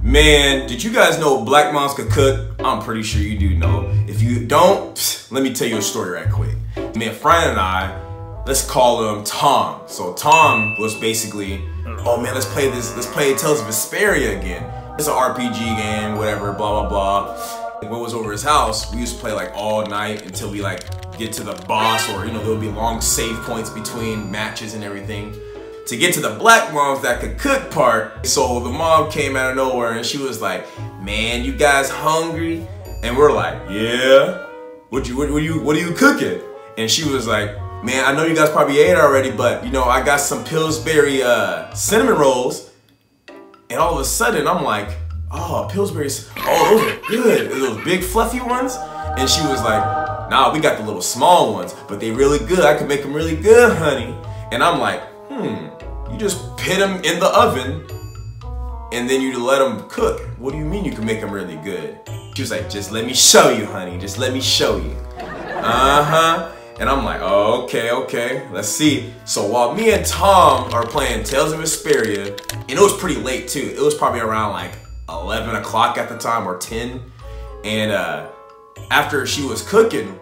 Man, did you guys know black moms could cook? I'm pretty sure you do know. If you don't, let me tell you a story right quick. Me and Fran and I, let's call him Tom. So Tom was basically, oh man, let's play Tales of Vesperia again. It's an RPG game, whatever, blah, blah, blah. When it was over his house, we used to play like all night until we like get to the boss, or there would be long save points between matches and everything. To get to the black moms that could cook part, so the mom came out of nowhere and she was like, man, you guys hungry? And we're like, yeah. What are you cooking? And she was like, man, I know you guys probably ate already, but I got some Pillsbury cinnamon rolls. And all of a sudden I'm like, oh, Pillsbury's, oh, those are good. Those big fluffy ones? And she was like, nah, we got the little small ones, but they really good. I could make them really good, honey. And I'm like, you just put them in the oven and then you let them cook. What do you mean you can make them really good? She was like, just let me show you, honey. Just let me show you. And I'm like, oh, okay, let's see. So while me and Tom are playing Tales of Vesperia, and it was pretty late too. It was probably around like 11 o'clock at the time, or 10. And after she was cooking,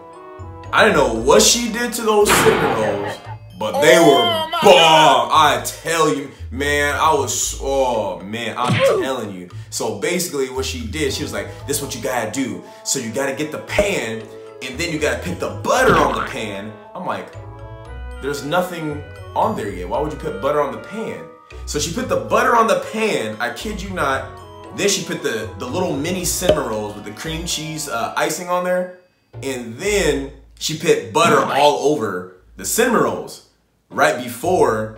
I didn't know what she did to those cinnamon rolls, but they were bomb. I tell you, man, I'm telling you. So basically what she did, she was like, this is what you gotta do. So you gotta get the pan, and then you gotta put the butter on the pan. I'm like, there's nothing on there yet. Why would you put butter on the pan? So she put the butter on the pan, I kid you not. Then she put the little mini cinnamon rolls with the cream cheese icing on there. And then she put butter all over the cinnamon rolls right before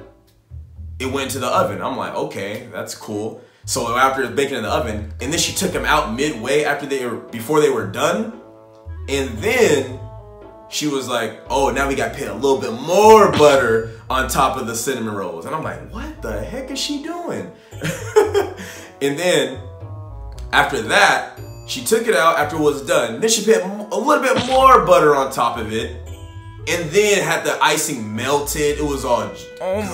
it went to the oven. I'm like, okay, that's cool. So after it's baking in the oven, and then she took them out midway before they were done. And then she was like, oh, now we got to put a little bit more butter on top of the cinnamon rolls. And I'm like, what the heck is she doing? And then after that, she took it out after it was done. Then she put a little bit more butter on top of it. And then had the icing melted. It was all good. And,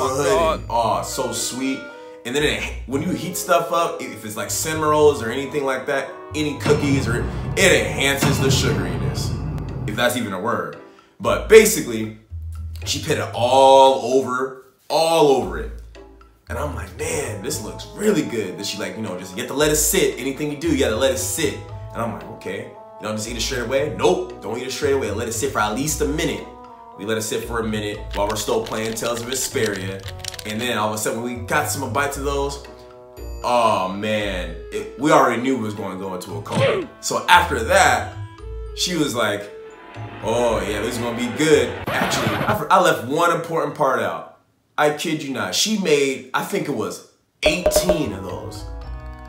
oh, so sweet. And then when you heat stuff up, if it's like cinnamon rolls or anything like that, any cookies, it enhances the sugariness, if that's even a word. But basically, she put it all over it. And I'm like, man, this looks really good. That she like, just you have to let it sit. Anything you do, you gotta let it sit. And I'm like, okay, just eat it straight away? Nope, don't eat it straight away. Let it sit for at least a minute. We let it sit for a minute while we're still playing Tales of Vesperia. And then all of a sudden, when we got some bites of those, oh man, we already knew we was going to go into a coma. So after that, she was like, oh yeah, this is going to be good. Actually, I left one important part out. I kid you not. She made, I think it was 18 of those.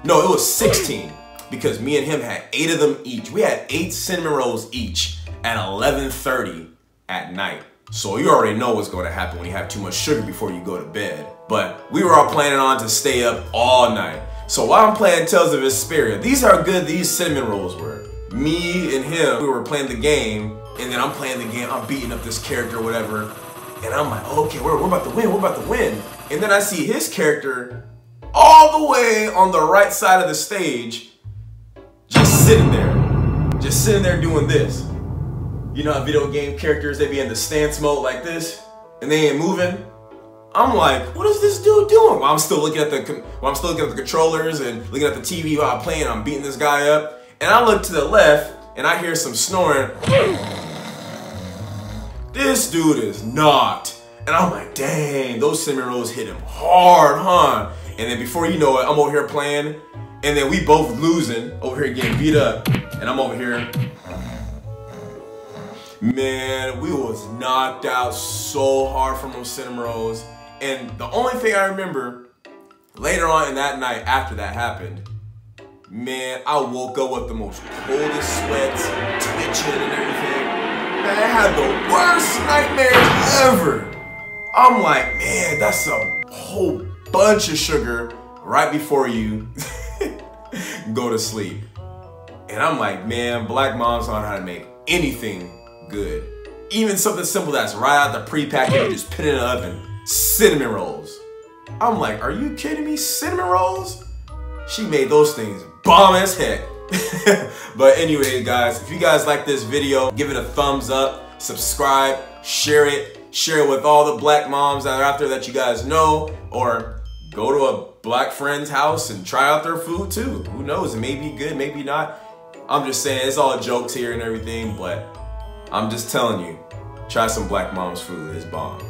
No, it was 16, because me and him had 8 of them each. We had 8 cinnamon rolls each at 11:30 at night. So you already know what's going to happen when you have too much sugar before you go to bed. But we were all planning on to stay up all night. So while I'm playing Tales of Vesperia, these are good, these cinnamon rolls were. Me and him, we were playing the game, and then I'm playing the game, I'm beating up this character or whatever, and I'm like, okay, we're about to win, we're about to win. And then I see his character all the way on the right side of the stage, just sitting there doing this. You know how video game characters, they be in the stance mode like this, and they ain't moving? I'm like, what is this dude doing? While I'm still looking at the controllers and looking at the TV while I'm playing, I'm beating this guy up. And I look to the left, and I hear some snoring. This dude is knocked. And I'm like, dang, those cinnamon rolls hit him hard, huh? And then before you know it, I'm over here playing, and then we both losing, over here getting beat up, and I'm over here. Man, we was knocked out so hard from those cinnamon rolls. And the only thing I remember later on in that night after that happened, man, I woke up with the most coldest sweats, twitching and everything. Man, I had the worst nightmares ever. I'm like, man, that's a whole bunch of sugar right before you go to sleep. And I'm like, man, black moms don't know how to make anything good. Even something simple that's right out the pre-packet, you just put it in the oven. Cinnamon rolls. I'm like, are you kidding me? Cinnamon rolls? She made those things bomb as heck. But anyway, guys, if you guys like this video, give it a thumbs up, subscribe, share it with all the black moms that are out there that you guys know, or go to a black friend's house and try out their food too. Who knows, it may be good, maybe not. I'm just saying, it's all jokes here and everything, but I'm just telling you, try some black mom's food, it's bomb.